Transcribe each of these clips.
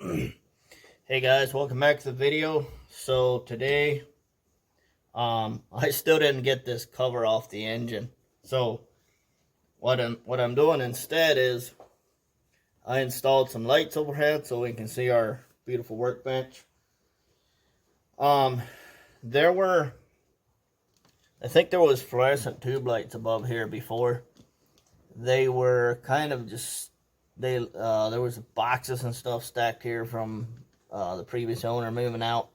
Hey guys, welcome back to the video. So today, I still didn't get this cover off the engine. So what I'm doing instead is I installed some lights overhead so we can see our beautiful workbench. There were, I think there was fluorescent tube lights above here before. They were kind of just there was boxes and stuff stacked here from the previous owner moving out,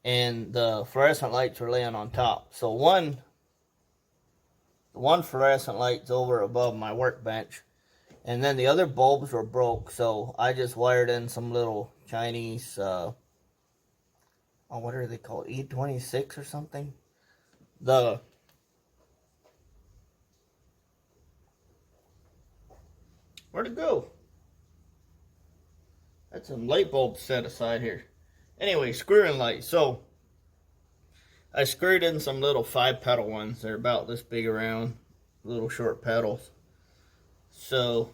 and the fluorescent lights were laying on top. So one fluorescent light's over above my workbench, and then the other bulbs were broke. So I just wired in some little Chinese, what are they called? E26 or something. Where'd it go? That's some light bulbs set aside here. Anyway, screwing lights. So I screwed in some little 5-pedal ones. They're about this big around, little short pedals. So,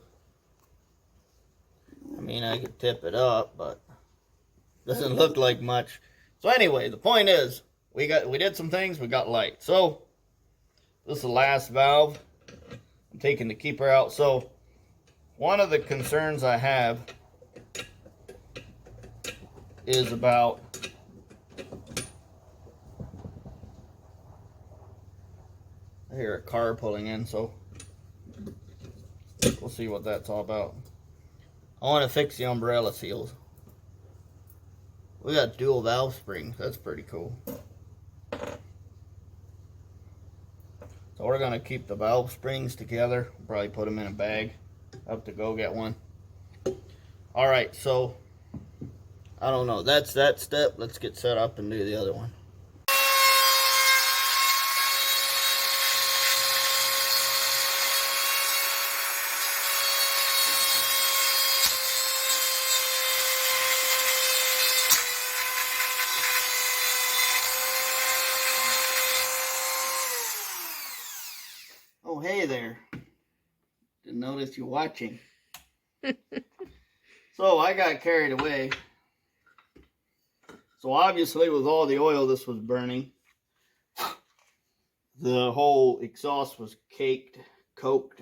I mean, I could tip it up, but doesn't look like much. So anyway, the point is, we did some things, we got light. So, this is the last valve. I'm taking the keeper out. So, one of the concerns I have is about I hear a car pulling in, so we'll see what that's all about. I want to fix the umbrella seals. We got dual valve springs. That's pretty cool. So we're going to keep the valve springs together. Probably put them in a bag. I have to go get one. Alright, so I don't know. That's that step. Let's get set up and do the other one. Oh, hey there. Didn't notice you watching. So I got carried away. So obviously with all the oil this was burning, the whole exhaust was coked.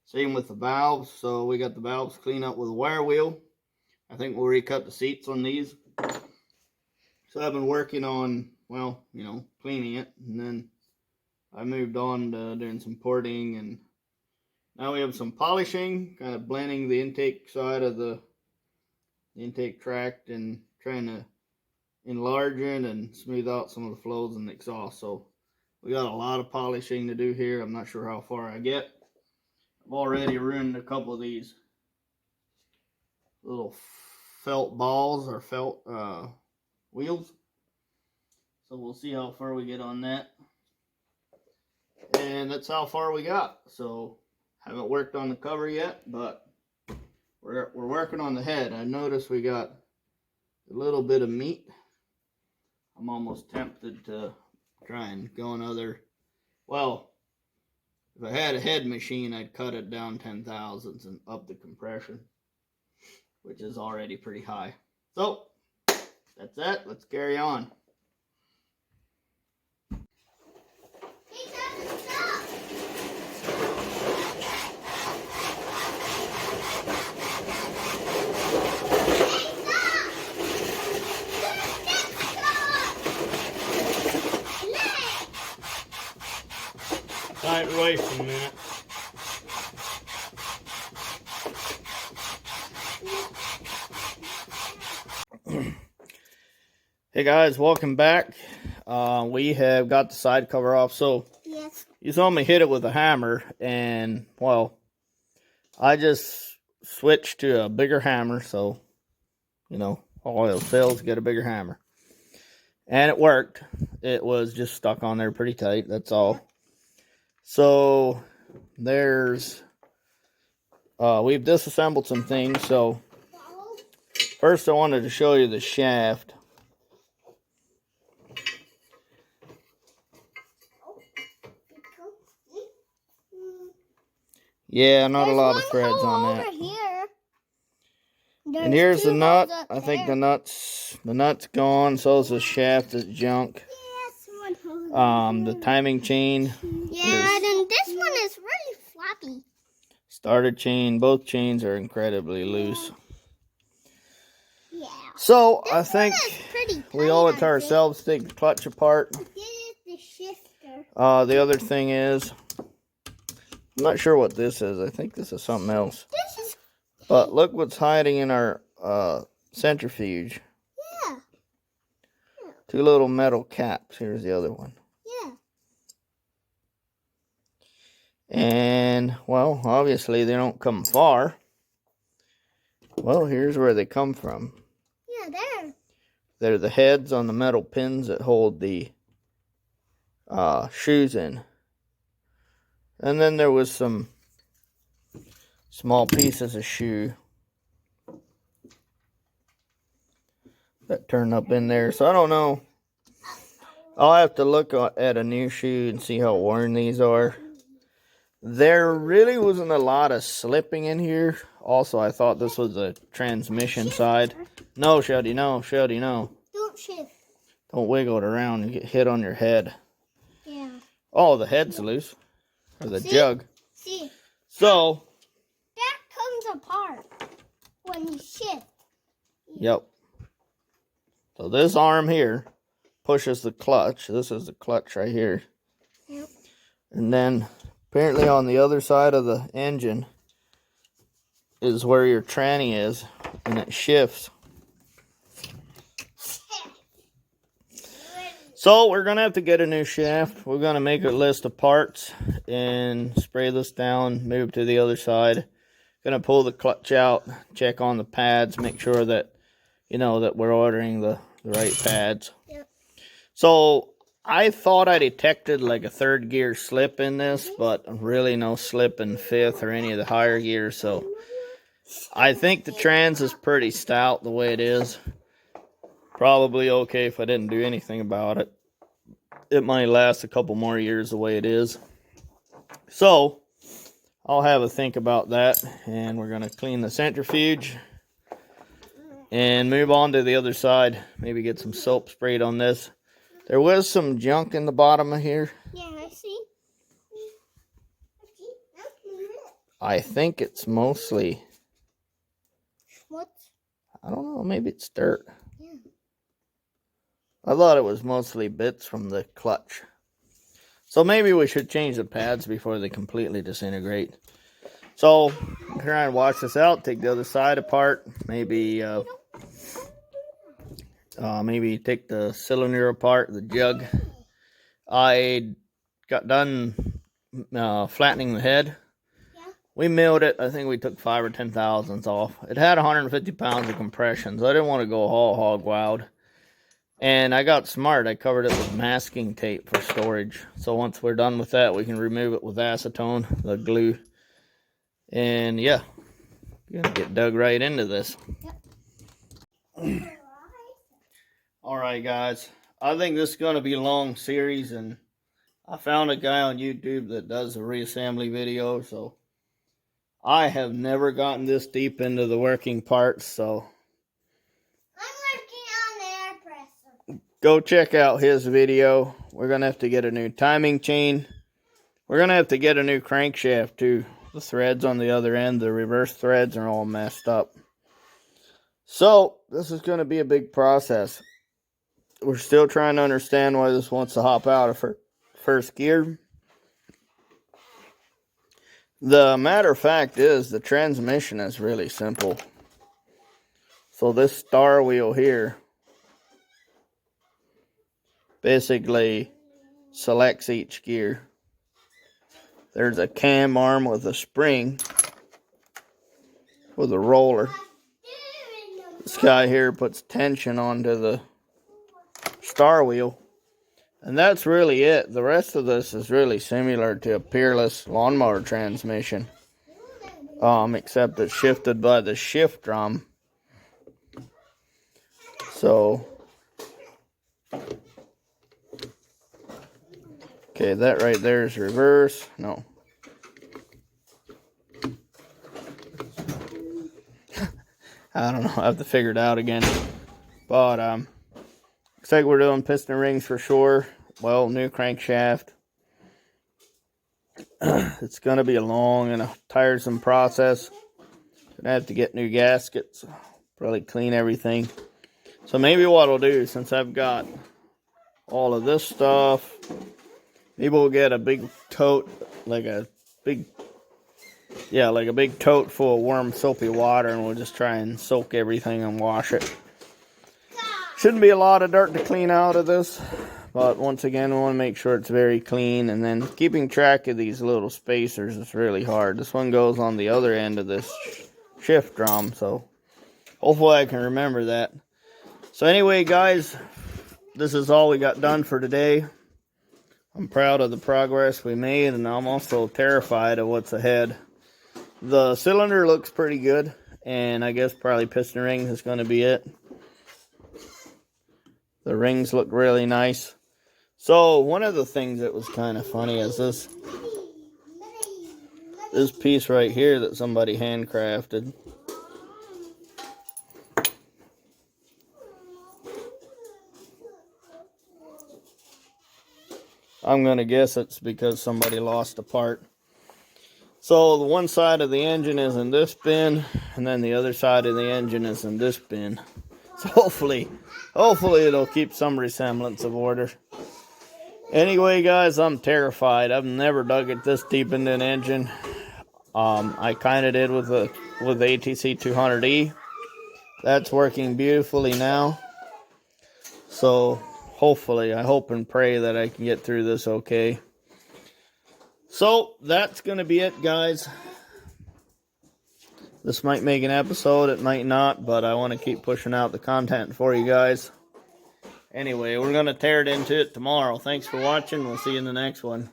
Same with the valves. So we got the valves cleaned up with a wire wheel. I think we'll recut the seats on these. So I've been working on, well, cleaning it. And then I moved on to doing some porting, and now we have some polishing, kind of blending the intake side of the intake tract and trying to enlarge it and smooth out some of the flows in the exhaust. So we got a lot of polishing to do here. I'm not sure how far I get. I've already ruined a couple of these little felt balls or felt wheels. So we'll see how far we get on that. And that's how far we got. So haven't worked on the cover yet, but we're working on the head. I noticed we got a little bit of meat. I'm almost tempted to try and go another. Well, if I had a head machine, I'd cut it down 10 thousandths and up the compression, which is already pretty high. So that's it. Let's carry on. Alright, Roy, for a minute. Hey guys, welcome back. We have got the side cover off. So yes, you saw me hit it with a hammer, and well, I just switched to a bigger hammer. So oil sales, get a bigger hammer, and it worked. It was just stuck on there pretty tight. That's all. So there's we've disassembled some things. So first I wanted to show you the shaft. Yeah, not a lot of threads on that. Over here. And here's the nut. I think the nut's gone. So is the shaft. It's junk. The timing chain. Yeah, and this one is really floppy. Starter chain. Both chains are incredibly loose. Yeah. So I think we owe it to ourselves to take the clutch apart. This is the shifter. The other thing is, I'm not sure what this is. I think this is something else. But look what's hiding in our centrifuge. Yeah. Two little metal caps. Here's the other one. Yeah. And, well, obviously they don't come far. Well, here's where they come from. Yeah, there. They're the heads on the metal pins that hold the shoes in. And then there was some small pieces of shoe that turn up in there. So I don't know. I'll have to look at a new shoe and see how worn these are. There really wasn't a lot of slipping in here. Also, I thought this was a transmission side. No, Sheldy, no. Sheldy, no. Don't shift. Don't wiggle it around and get hit on your head. Yeah. Oh, the head's loose. Or the jug. See. So. That comes apart when you shift. Yep. So this arm here pushes the clutch. This is the clutch right here. Yep. And then apparently on the other side of the engine is where your tranny is, and it shifts. So we're going to have to get a new shaft. We're going to make a list of parts and spray this down, move to the other side. Going to pull the clutch out, check on the pads, make sure that, that we're ordering the right pads. Yep. So I thought I detected like a third gear slip in this, but really no slip in fifth or any of the higher gears. So I think the trans is pretty stout the way it is. Probably okay if I didn't do anything about it. It might last a couple more years the way it is. So I'll have a think about that, and we're going to clean the centrifuge and move on to the other side. Maybe get some soap sprayed on this. There was some junk in the bottom of here. Yeah, I see. I think it's mostly, What? I don't know, maybe it's dirt. Yeah. I thought it was mostly bits from the clutch. So maybe we should change the pads before they completely disintegrate. So, try and wash this out, take the other side apart, maybe take the cylinder apart, the jug. I got done flattening the head. Yeah. We milled it. I think we took 5 or 10 thousandths off. It had 150 pounds of compression, so I didn't want to go all hog wild. And I got smart. I covered it with masking tape for storage. So once we're done with that, we can remove it with acetone, the glue. And yeah, we're going to get dug right into this. Yep. Alright guys, I think this is going to be a long series, and I found a guy on YouTube that does a reassembly video, so I have never gotten this deep into the working parts, so I'm working on the air presser. Go check out his video. We're going to have to get a new timing chain. We're going to have to get a new crankshaft too. The threads on the other end, the reverse threads, are all messed up. So, this is going to be a big process. We're still trying to understand why this wants to hop out of first gear. The matter of fact is, the transmission is really simple. So this star wheel here basically selects each gear. There's a cam arm with a spring with a roller. This guy here puts tension onto the star wheel, and that's really it. The rest of this is really similar to a Peerless lawnmower transmission, except it's shifted by the shift drum. So okay, that right there is reverse. No. I don't know. I have to figure it out again. But looks like we're doing piston rings for sure. Well, new crankshaft. It's going to be a long and a tiresome process. Gonna have to get new gaskets. Probably clean everything. So maybe what I'll do, since I've got all of this stuff, maybe we'll get a big tote, like a big tote full of warm soapy water, and we'll just try and soak everything and wash it. Shouldn't be a lot of dirt to clean out of this, but once again, we want to make sure it's very clean, and then keeping track of these little spacers is really hard. This one goes on the other end of this shift drum, so hopefully I can remember that. So anyway, guys, this is all we got done for today. I'm proud of the progress we made, and I'm also terrified of what's ahead. The cylinder looks pretty good, and I guess probably piston rings is going to be it. The rings look really nice. So one of the things that was kind of funny is this piece right here that somebody handcrafted. I'm going to guess it's because somebody lost a part. So the one side of the engine is in this bin, and then the other side of the engine is in this bin. So hopefully it'll keep some resemblance of order. Anyway, guys, I'm terrified. I've never dug it this deep into an engine. I kind of did with the ATC 200E. That's working beautifully now. So hopefully, I hope and pray that I can get through this okay. So that's going to be it, guys. This might make an episode, it might not, but I want to keep pushing out the content for you guys. Anyway, we're going to tear it into it tomorrow. Thanks for watching. We'll see you in the next one.